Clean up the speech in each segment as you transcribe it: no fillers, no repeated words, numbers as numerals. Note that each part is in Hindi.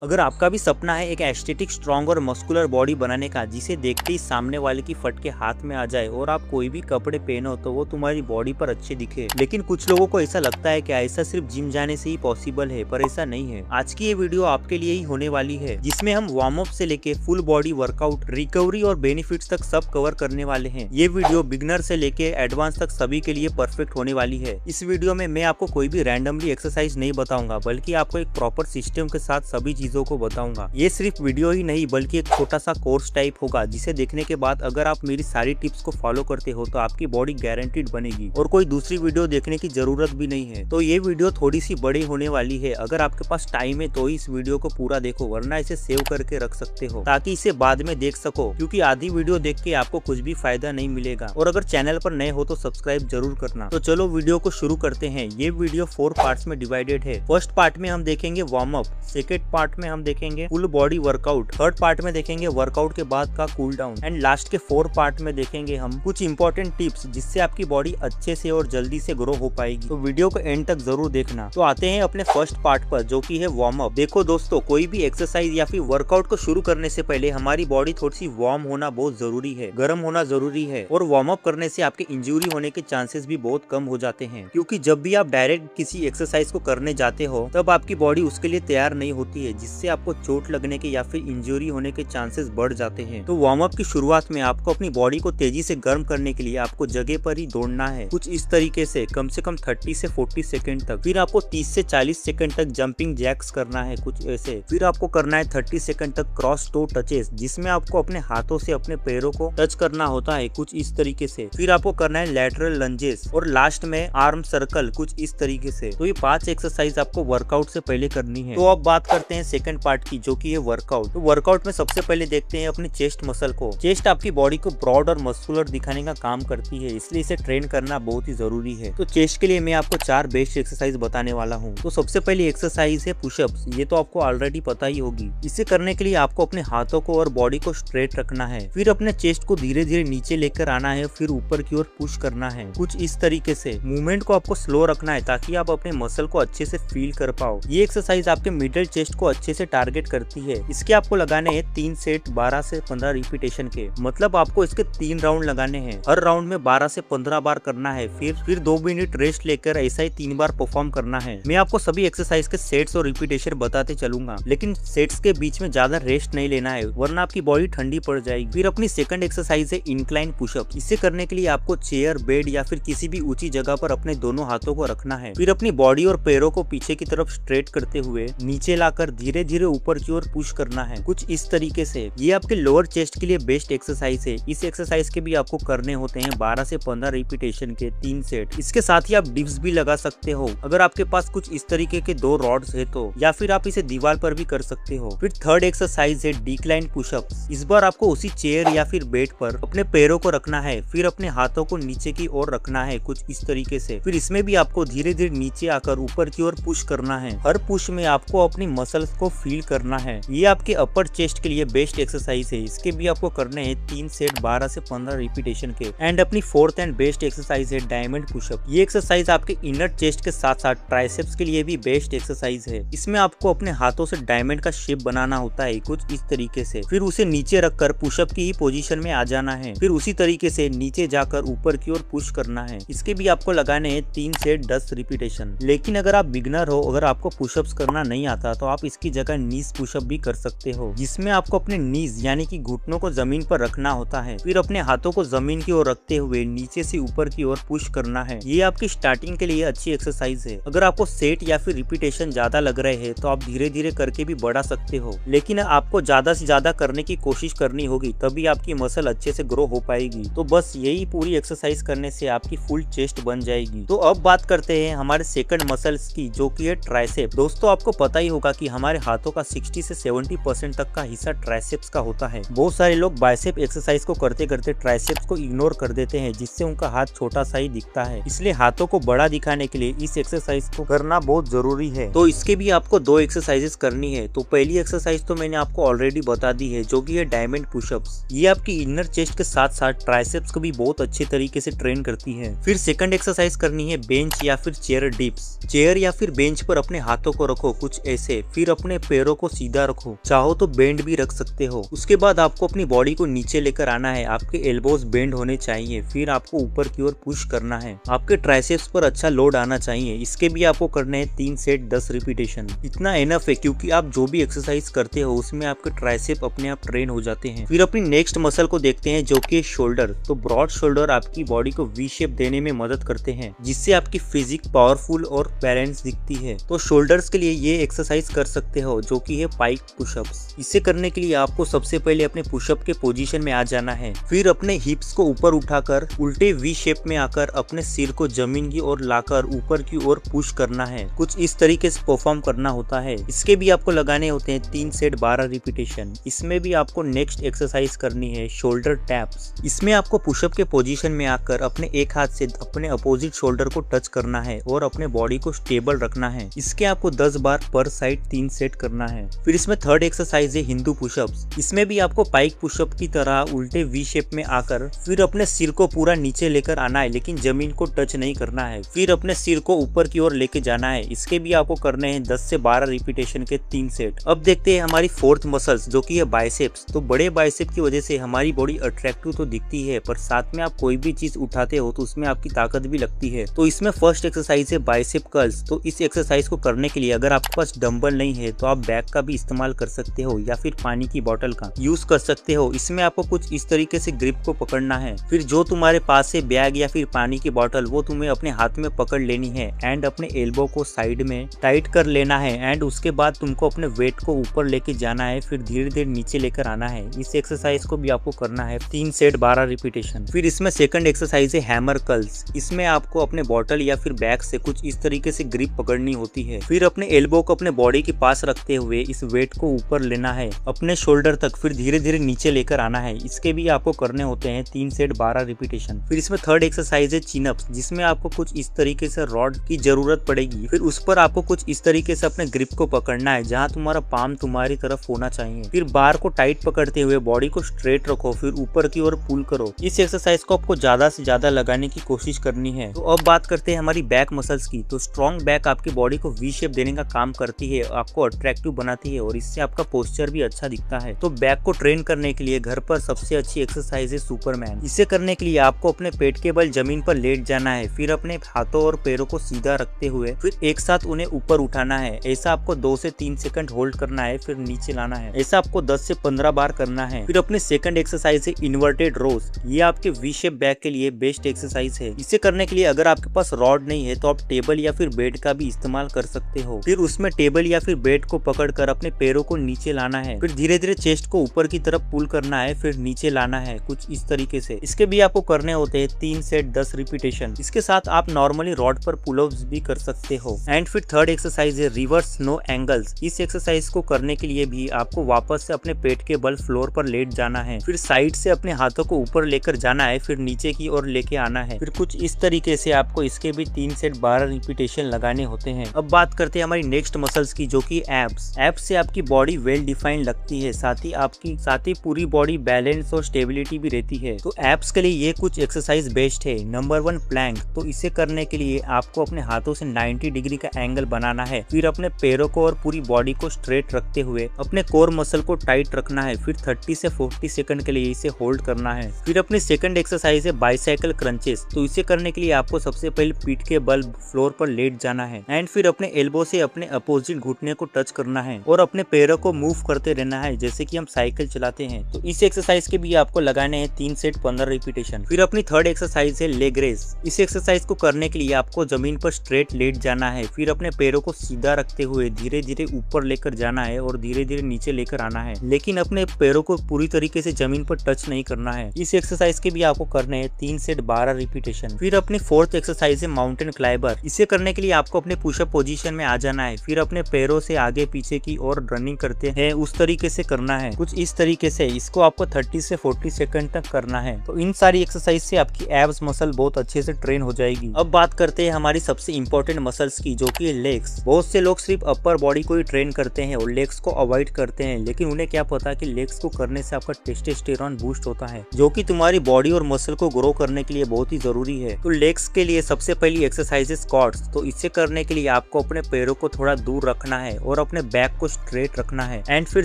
अगर आपका भी सपना है एक एस्थेटिक स्ट्रॉन्ग और मस्कुलर बॉडी बनाने का जिसे देखते ही सामने वाले की फटके हाथ में आ जाए और आप कोई भी कपड़े पहनो तो वो तुम्हारी बॉडी पर अच्छे दिखे, लेकिन कुछ लोगों को ऐसा लगता है कि ऐसा सिर्फ जिम जाने से ही पॉसिबल है, पर ऐसा नहीं है। आज की ये वीडियो आपके लिए ही होने वाली है, जिसमें हम वार्म अप से लेके फुल बॉडी वर्कआउट, रिकवरी और बेनिफिट्स तक सब कवर करने वाले हैं। ये वीडियो बिगनर से लेके एडवांस तक सभी के लिए परफेक्ट होने वाली है। इस वीडियो में मैं आपको कोई भी रैंडमली एक्सरसाइज नहीं बताऊंगा, बल्कि आपको एक प्रॉपर सिस्टम के साथ सभी चीजों को बताऊंगा। ये सिर्फ वीडियो ही नहीं बल्कि एक छोटा सा कोर्स टाइप होगा, जिसे देखने के बाद अगर आप मेरी सारी टिप्स को फॉलो करते हो तो आपकी बॉडी गारंटीड बनेगी और कोई दूसरी वीडियो देखने की जरूरत भी नहीं है। तो ये वीडियो थोड़ी सी बड़ी होने वाली है। अगर आपके पास टाइम है तो ही इस वीडियो को पूरा देखो, वरना इसे सेव करके रख सकते हो ताकि इसे बाद में देख सको, क्योंकि आधी वीडियो देख के आपको कुछ भी फायदा नहीं मिलेगा। और अगर चैनल पर नए हो तो सब्सक्राइब जरूर करना। तो चलो वीडियो को शुरू करते हैं। ये वीडियो 4 पार्ट्स में डिवाइडेड है। फर्स्ट पार्ट में हम देखेंगे वार्म अप, सेकेंड पार्ट में हम देखेंगे full body workout, third part में देखेंगे वर्कआउट के बाद का कूल डाउन, एंड लास्ट के 4 पार्ट में देखेंगे हम कुछ इंपॉर्टेंट टिप्स जिससे आपकी बॉडी अच्छे से और जल्दी से ग्रो हो पाएगी। तो वीडियो को एंड तक जरूर देखना। तो आते हैं अपने फर्स्ट पार्ट पर, जो कि है वार्म अप। देखो दोस्तों, कोई भी एक्सरसाइज या फिर वर्कआउट को शुरू करने से पहले हमारी बॉडी थोड़ी सी वार्म होना बहुत जरूरी है, गर्म होना जरूरी है। और वार्म अप करने से आपके इंजरी होने के चांसेस भी बहुत कम हो जाते हैं, क्योंकि जब भी आप डायरेक्ट किसी एक्सरसाइज को करने जाते हो तब आपकी बॉडी उसके लिए तैयार नहीं होती है, जिससे आपको चोट लगने के या फिर इंजरी होने के चांसेस बढ़ जाते हैं। तो वार्म अप की शुरुआत में आपको अपनी बॉडी को तेजी से गर्म करने के लिए आपको जगह पर ही दौड़ना है, कुछ इस तरीके से कम 30 से 40 सेकंड तक। फिर आपको 30 से 40 सेकंड तक जंपिंग जैक्स करना है, कुछ ऐसे। फिर आपको करना है 30 सेकंड तक क्रॉस टो टचेस, जिसमें आपको अपने हाथों से अपने पैरों को टच करना होता है, कुछ इस तरीके से। फिर आपको करना है लैटरल लंजेस और लास्ट में आर्म सर्कल, कुछ इस तरीके से। तो ये 5 एक्सरसाइज आपको वर्कआउट से पहले करनी है। तो अब बात करते हैं सेकंड पार्ट की, जो कि है वर्कआउट। तो वर्कआउट में सबसे पहले देखते हैं अपनी चेस्ट मसल को। चेस्ट आपकी बॉडी को ब्रॉड और मस्कुलर दिखाने का काम करती है, इसलिए इसे ट्रेन करना बहुत ही जरूरी है। तो चेस्ट के लिए मैं आपको 4 बेस्ट एक्सरसाइज बताने वाला हूँ। तो सबसे पहली एक्सरसाइज है पुशअप्स। ये तो आपको ऑलरेडी पता ही होगी। इसे करने के लिए आपको अपने हाथों को और बॉडी को स्ट्रेट रखना है। फिर अपने चेस्ट को धीरे धीरे नीचे लेकर आना है, फिर ऊपर की ओर पुश करना है, कुछ इस तरीके से। मूवमेंट को आपको स्लो रखना है ताकि आप अपने मसल को अच्छे से फील कर पाओ। ये एक्सरसाइज आपके मिडिल चेस्ट को अच्छे से टारगेट करती है। इसके आपको लगाने हैं 3 सेट 12 से 15 रिपीटेशन के, मतलब आपको इसके 3 राउंड लगाने हैं। हर राउंड में 12 से 15 बार करना है। फिर 2 मिनट रेस्ट लेकर ऐसा ही 3 बार परफॉर्म करना है। मैं आपको सभी एक्सरसाइज के सेट्स और रिपीटेशन बताते चलूंगा, लेकिन सेट्स के बीच में ज्यादा रेस्ट नहीं लेना है, वरना आपकी बॉडी ठंडी पड़ जाएगी। फिर अपनी सेकंड एक्सरसाइज है इंक्लाइन पुशअप। इसे करने के लिए आपको चेयर, बेड या फिर किसी भी ऊंची जगह पर अपने दोनों हाथों को रखना है। फिर अपनी बॉडी और पैरों को पीछे की तरफ स्ट्रेट करते हुए नीचे लाकर धीरे धीरे ऊपर की ओर पुश करना है, कुछ इस तरीके से। ये आपके लोअर चेस्ट के लिए बेस्ट एक्सरसाइज है। इस एक्सरसाइज के भी आपको करने होते हैं 12 से 15 रिपीटेशन के 3 सेट। इसके साथ ही आप डिप्स भी लगा सकते हो, अगर आपके पास कुछ इस तरीके के 2 रॉड्स है तो, या फिर आप इसे दीवार पर भी कर सकते हो। फिर थर्ड एक्सरसाइज है डिक्लाइन पुशअप्स। इस बार आपको उसी चेयर या फिर बेड पर अपने पैरों को रखना है, फिर अपने हाथों को नीचे की ओर रखना है, कुछ इस तरीके से। फिर इसमें भी आपको धीरे धीरे नीचे आकर ऊपर की ओर पुश करना है। हर पुश में आपको अपनी मसल्स को फील करना है। ये आपके अपर चेस्ट के लिए बेस्ट एक्सरसाइज है। इसके भी आपको करने हैं 3 सेट 12 से 15 रिपीटेशन के। एंड अपनी फोर्थ एंड बेस्ट एक्सरसाइज है डायमंड पुशअप। ये एक्सरसाइज आपके इनर चेस्ट के साथ साथ ट्राइसेप्स के लिए भी बेस्ट एक्सरसाइज है। इसमें आपको अपने हाथों से डायमंड का शेप बनाना होता है, कुछ इस तरीके से। फिर उसे नीचे रखकर पुशअप की ही पोजीशन में आ जाना है। फिर उसी तरीके से नीचे जाकर ऊपर की ओर पुश करना है। इसके भी आपको लगाने हैं 3 सेट 10 रिपीटेशन। लेकिन अगर आप बिगनर हो, अगर आपको पुशअप्स करना नहीं आता, तो आप इसकी जगह नीज पुशअप भी कर सकते हो, जिसमें आपको अपने नीज यानी कि घुटनों को जमीन पर रखना होता है। फिर अपने हाथों को जमीन की ओर रखते हुए नीचे से ऊपर की ओर पुश करना है। ये आपकी स्टार्टिंग के लिए अच्छी एक्सरसाइज है। अगर आपको सेट या फिर रिपीटेशन ज्यादा लग रहे हैं तो आप धीरे धीरे करके भी बढ़ा सकते हो, लेकिन आपको ज्यादा से ज्यादा करने की कोशिश करनी होगी, तभी आपकी मसल अच्छे से ग्रो हो पाएगी। तो बस यही पूरी एक्सरसाइज करने से आपकी फुल चेस्ट बन जाएगी। तो अब बात करते हैं हमारे सेकंड मसल्स की, जो कि है ट्राइसेप। दोस्तों, आपको पता ही होगा कि हमारे हाथों का 60 से 70% तक का हिस्सा ट्राइसेप्स का होता है। बहुत सारे लोग बाइसेप एक्सरसाइज को करते करते ट्राइसेप्स को इग्नोर कर देते हैं, जिससे उनका हाथ छोटा सा ही दिखता है। इसलिए हाथों को बड़ा दिखाने के लिए इस एक्सरसाइज को करना बहुत जरूरी है। तो इसके भी आपको 2 एक्सरसाइजेस करनी है। तो पहली एक्सरसाइज तो मैंने आपको ऑलरेडी बता दी है, जो कि है डायमंड पुशअप्स। ये आपकी इनर चेस्ट के साथ साथ ट्राइसेप्स को भी बहुत अच्छे तरीके से ट्रेन करती है। फिर सेकंड एक्सरसाइज करनी है बेंच या फिर चेयर डिप्स। चेयर या फिर बेंच पर अपने हाथों को रखो, कुछ ऐसे। फिर अपनी अपने पैरों को सीधा रखो, चाहो तो बेंड भी रख सकते हो। उसके बाद आपको अपनी बॉडी को नीचे लेकर आना है, आपके एल्बोज बेंड होने चाहिए, फिर आपको ऊपर की ओर पुश करना है। आपके ट्राइसेप्स पर अच्छा लोड आना चाहिए। इसके भी आपको करने हैं 3 सेट 10 रिपीटेशन। इतना एनफ है क्योंकि आप जो भी एक्सरसाइज करते हो उसमें आपके ट्राइसेप अपने आप ट्रेन हो जाते हैं। फिर अपनी नेक्स्ट मसल को देखते हैं जो कि शोल्डर। तो ब्रॉड शोल्डर आपकी बॉडी को वी शेप देने में मदद करते हैं, जिससे आपकी फिजिक पावरफुल और बैलेंस दिखती है। तो शोल्डर्स के लिए ये एक्सरसाइज कर सकते हो जो कि है पाइक पुशअप्स। इसे करने के लिए आपको सबसे पहले अपने पुशअप के पोजीशन में आ जाना है, फिर अपने हिप्स को ऊपर उठाकर उल्टे वी शेप में आकर अपने सिर को जमीन की ओर लाकर ऊपर की ओर पुश करना है। कुछ इस तरीके से परफॉर्म करना होता है। इसके भी आपको लगाने होते हैं 3 सेट 12 रिपीटेशन। इसमें भी आपको नेक्स्ट एक्सरसाइज करनी है शोल्डर टैप्स। इसमें आपको पुशअप के पोजीशन में आकर अपने एक हाथ से अपने अपोजिट शोल्डर को टच करना है और अपने बॉडी को स्टेबल रखना है। इसके आपको 10 बार पर साइड 3 सेट करना है। फिर इसमें थर्ड एक्सरसाइज है हिंदू पुशअप्स। इसमें भी आपको पाइक पुशअप की तरह उल्टे वी शेप में आकर फिर अपने सिर को पूरा नीचे लेकर आना है, लेकिन जमीन को टच नहीं करना है। फिर अपने सिर को ऊपर की ओर लेके जाना है। इसके भी आपको करने हैं 10 से 12 रिपीटेशन के 3 सेट। अब देखते हैं हमारी फोर्थ मसल्स जो कि है बाइसेप्स। तो बड़े बाइसेप की वजह से हमारी बॉडी अट्रैक्टिव तो दिखती है, पर साथ में आप कोई भी चीज उठाते हो तो उसमें आपकी ताकत भी लगती है। तो इसमें फर्स्ट एक्सरसाइज है बाइसेप कर्ल्स। तो इस एक्सरसाइज को करने के लिए अगर आपके पास डंबल नहीं है तो आप बैग का भी इस्तेमाल कर सकते हो या फिर पानी की बोतल का यूज कर सकते हो। इसमें आपको कुछ इस तरीके से ग्रिप को पकड़ना है, फिर जो तुम्हारे पास है बैग या फिर पानी की बोतल वो तुम्हें अपने हाथ में पकड़ लेनी है एंड अपने एल्बो को साइड में टाइट कर लेना है एंड उसके बाद तुमको अपने वेट को ऊपर लेके जाना है, फिर धीरे धीरे नीचे लेकर आना है। इस एक्सरसाइज को भी आपको करना है 3 सेट 12 रिपीटेशन। फिर इसमें सेकंड एक्सरसाइज है हैमर कर्ल्स। इसमें आपको अपने बोतल या फिर बैग से कुछ इस तरीके से ग्रिप पकड़नी होती है, फिर अपने एल्बो को अपने बॉडी के पास रखते हुए इस वेट को ऊपर लेना है अपने शोल्डर तक, फिर धीरे धीरे नीचे लेकर आना है। इसके भी आपको करने होते हैं 3 सेट 12 रिपीटेशन। फिर इसमें थर्ड एक्सरसाइज है चिन अप्स, जिसमें आपको कुछ इस तरीके से रॉड की जरूरत पड़ेगी, फिर उस पर आपको कुछ इस तरीके से अपने ग्रिप को पकड़ना है जहां तुम्हारा पाम तुम्हारी तरफ होना चाहिए। फिर बार को टाइट पकड़ते हुए बॉडी को स्ट्रेट रखो, फिर ऊपर की ओर पुल करो। इस एक्सरसाइज को आपको ज्यादा से ज्यादा लगाने की कोशिश करनी है। तो अब बात करते हैं हमारी बैक मसल्स की। तो स्ट्रॉन्ग बैक आपकी बॉडी को वी शेप देने का काम करती है, आपको अट्रैक्टिव बनाती है और इससे आपका पोस्चर भी अच्छा दिखता है। तो बैक को ट्रेन करने के लिए घर पर सबसे अच्छी एक्सरसाइज है सुपरमैन। इसे करने के लिए आपको अपने पेट के बल जमीन पर लेट जाना है, फिर अपने हाथों और पैरों को सीधा रखते हुए फिर एक साथ उन्हें ऊपर उठाना है। ऐसा आपको 2 से 3 सेकंड होल्ड करना है, फिर नीचे लाना है। ऐसा आपको 10 से 15 बार करना है। फिर अपनी सेकंड एक्सरसाइज है इन्वर्टेड रोज। ये आपके वी शेप बैक के लिए बेस्ट एक्सरसाइज है। इसे करने के लिए अगर आपके पास रॉड नहीं है तो आप टेबल या फिर बेड का भी इस्तेमाल कर सकते हो। फिर उसमें टेबल या फिर बेड को पकड़कर अपने पैरों को नीचे लाना है, फिर धीरे धीरे चेस्ट को ऊपर की तरफ पुल करना है, फिर नीचे लाना है कुछ इस तरीके से। इसके भी आपको करने होते हैं 3 सेट 10 रिपीटेशन। इसके साथ आप नॉर्मली रॉड पर पुल अप्स भी कर सकते हो। एंड फिर थर्ड एक्सरसाइज है रिवर्स नो एंगल्स। इस एक्सरसाइज को करने के लिए भी आपको वापस से अपने पेट के बल फ्लोर पर लेट जाना है, फिर साइड से अपने हाथों को ऊपर लेकर जाना है, फिर नीचे की ओर लेके आना है। फिर कुछ इस तरीके से आपको इसके भी 3 सेट 12 रिपीटेशन लगाने होते हैं। अब बात करते हैं हमारी नेक्स्ट मसल्स की जो कि एब्स। एब्स से आपकी बॉडी वेल डिफाइंड लगती है, साथ ही पूरी बॉडी बैलेंस और स्टेबिलिटी भी रहती है। तो एब्स के लिए ये कुछ एक्सरसाइज बेस्ट है। Number 1 plank. तो इसे करने के लिए आपको अपने हाथों से 90 डिग्री का एंगल बनाना है, फिर अपने पैरों को और पूरी बॉडी को स्ट्रेट रखते हुए अपने कोर मसल को टाइट रखना है, फिर 30 से 40 सेकंड के लिए इसे होल्ड करना है। फिर अपनी सेकंड एक्सरसाइज है बाइसाइकिल क्रंचेस। तो इसे करने के लिए आपको सबसे पहले पीठ के बल फ्लोर पर लेट जाना है एंड फिर अपने एल्बो से अपने अपोजिट घुटने को टच करना है और अपने पैरों को मूव करते रहना है जैसे कि हम साइकिल चलाते हैं। तो इस एक्सरसाइज के भी आपको लगाने हैं 3 सेट 15 रिपीटेशन। फिर अपनी थर्ड एक्सरसाइज है लेग रेस। इस एक्सरसाइज को करने के लिए आपको जमीन पर स्ट्रेट लेट जाना है, फिर अपने पैरों को सीधा रखते हुए धीरे धीरे ऊपर लेकर जाना है और धीरे धीरे नीचे लेकर आना है, लेकिन अपने पैरों को पूरी तरीके से जमीन पर टच नहीं करना है। इस एक्सरसाइज के भी आपको करने हैं 3 सेट 12 रिपीटेशन। फिर अपनी फोर्थ एक्सरसाइज है माउंटेन क्लाइंबर। इसे करने के लिए आपको अपने पुशअप पोजीशन में आ जाना है, फिर अपने पैरों से आगे पीछे की ओर रनिंग करते हैं उस तरीके से करना है, कुछ इस तरीके से। इसको आपको 30 से 40 सेकंड तक करना है। तो इन सारी एक्सरसाइज से आपकी एब्स मसल बहुत अच्छे से ट्रेन हो जाएगी। अब बात करते हैं हमारी सबसे इंपॉर्टेंट मसल्स की जो कि लेग्स। बहुत से लोग सिर्फ अपर बॉडी को ही ट्रेन करते हैं और लेग्स को अवॉइड करते हैं, लेकिन उन्हें क्या पता कि लेग्स को करने से आपका टेस्टोस्टेरोन बूस्ट होता है जो कि तुम्हारी बॉडी और मसल को ग्रो करने के लिए बहुत ही जरूरी है। तो लेग्स के लिए सबसे पहली एक्सरसाइज है स्क्वाट्स। तो इसे करने के लिए आपको अपने पैरों को थोड़ा दूर रखना है और और अपने बैक को स्ट्रेट रखना है। एंड फिर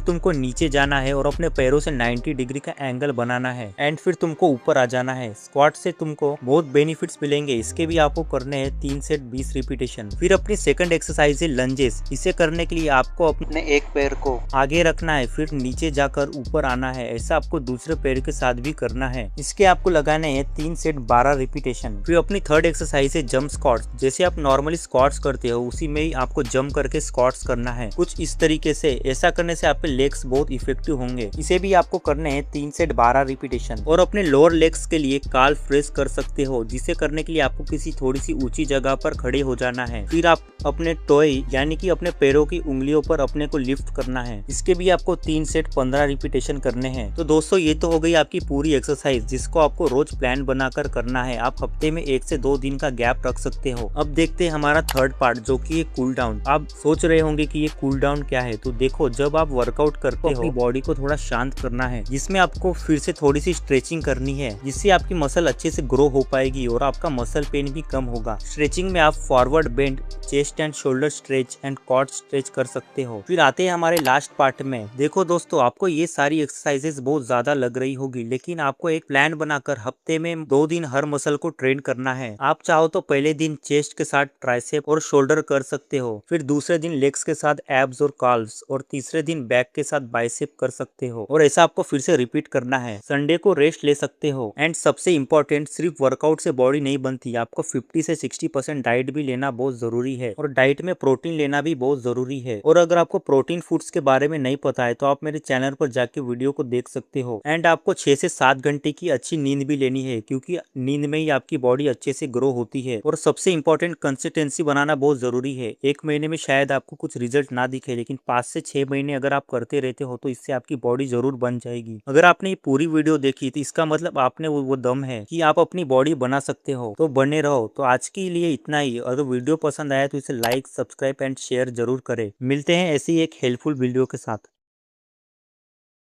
तुमको नीचे जाना है और अपने पैरों से 90 डिग्री का एंगल बनाना है। एंड फिर तुमको ऊपर आ जाना है। स्क्वाट से तुमको बहुत बेनिफिट्स मिलेंगे। इसके भी आपको करने हैं 3 सेट 20 रिपीटेशन। फिर अपनी सेकंड एक्सरसाइज है लंजेस। इसे करने के लिए आपको अपने एक पैर को आगे रखना है, फिर नीचे जाकर ऊपर आना है। ऐसा आपको दूसरे पैर के साथ भी करना है। इसके आपको लगाने हैं 3 सेट 12 रिपीटेशन। फिर अपनी थर्ड एक्सरसाइज है जंप स्क्वाट्स। जैसे आप नॉर्मली स्क्वाट्स करते हो उसी में ही आपको जंप करके स्क्वाट्स करना है, कुछ इस तरीके से। ऐसा करने से आपके लेग्स बहुत इफेक्टिव होंगे। इसे भी आपको करने हैं 3 सेट 12 रिपीटेशन। और अपने लोअर लेग्स के लिए काल प्रेस कर सकते हो, जिसे करने के लिए आपको किसी थोड़ी सी ऊंची जगह पर खड़े हो जाना है। फिर आप अपने टोए यानी कि अपने पैरों की उंगलियों पर अपने को लिफ्ट करना है। इसके भी आपको 3 सेट 15 रिपीटेशन करने हैं। तो दोस्तों ये तो हो गई आपकी पूरी एक्सरसाइज, जिसको आपको रोज प्लान बनाकर करना है। आप हफ्ते में 1 से 2 दिन का गैप रख सकते हो। अब देखते हैं हमारा थर्ड पार्ट, जो कि है कूल डाउन। आप सोच रहे होंगे कि ये कूल डाउन क्या है। तो देखो, जब आप वर्कआउट करते हो अपनी बॉडी को थोड़ा शांत करना है, जिसमें आपको फिर से थोड़ी सी स्ट्रेचिंग करनी है, जिससे आपकी मसल अच्छे से ग्रो हो पाएगी और आपका मसल पेन भी कम होगा। स्ट्रेचिंग में आप forward bend, chest and shoulder stretch and quad stretch कर सकते हो। फिर आते हैं हमारे लास्ट पार्ट में। देखो दोस्तों, आपको ये सारी एक्सरसाइजेस बहुत ज्यादा लग रही होगी, लेकिन आपको एक प्लान बनाकर हफ्ते में 2 दिन हर मसल को ट्रेन करना है। आप चाहो तो पहले दिन चेस्ट के साथ ट्राइसेप और शोल्डर कर सकते हो, फिर दूसरे दिन लेग्स के साथ एब्स और काल्व्स, और तीसरे दिन बैक के साथ बाइसेप कर सकते हो। और ऐसा आपको फिर से रिपीट करना है। संडे को रेस्ट ले सकते हो। एंड सबसे इम्पोर्टेंट, सिर्फ वर्कआउट से बॉडी नहीं बनती, आपको 50 से 60% डाइट भी लेना बहुत जरूरी है। और डाइट में प्रोटीन लेना भी बहुत जरूरी है। और अगर आपको प्रोटीन फूड्स के बारे में नहीं पता है तो आप मेरे चैनल पर जाके वीडियो को देख सकते हो। एंड आपको 6 से 7 घंटे की अच्छी नींद भी लेनी है, क्योंकि नींद में ही आपकी बॉडी अच्छे से ग्रो होती है। और सबसे इम्पोर्टेंट, कंसिस्टेंसी बनाना बहुत जरूरी है। 1 महीने में शायद आपको कुछ रिजल्ट ना दिखे, लेकिन 5 से 6 महीने अगर आप करते रहते हो तो इससे आपकी बॉडी जरूर बन जाएगी। अगर आपने ये पूरी वीडियो देखी तो इसका मतलब आपने वो दम है कि आप अपनी बॉडी बना सकते हो। तो बने रहो। तो आज के लिए इतना ही। अगर वीडियो पसंद आया तो इसे लाइक, सब्सक्राइब एंड शेयर जरूर करें। मिलते हैं ऐसी एक हेल्पफुल वीडियो के साथ।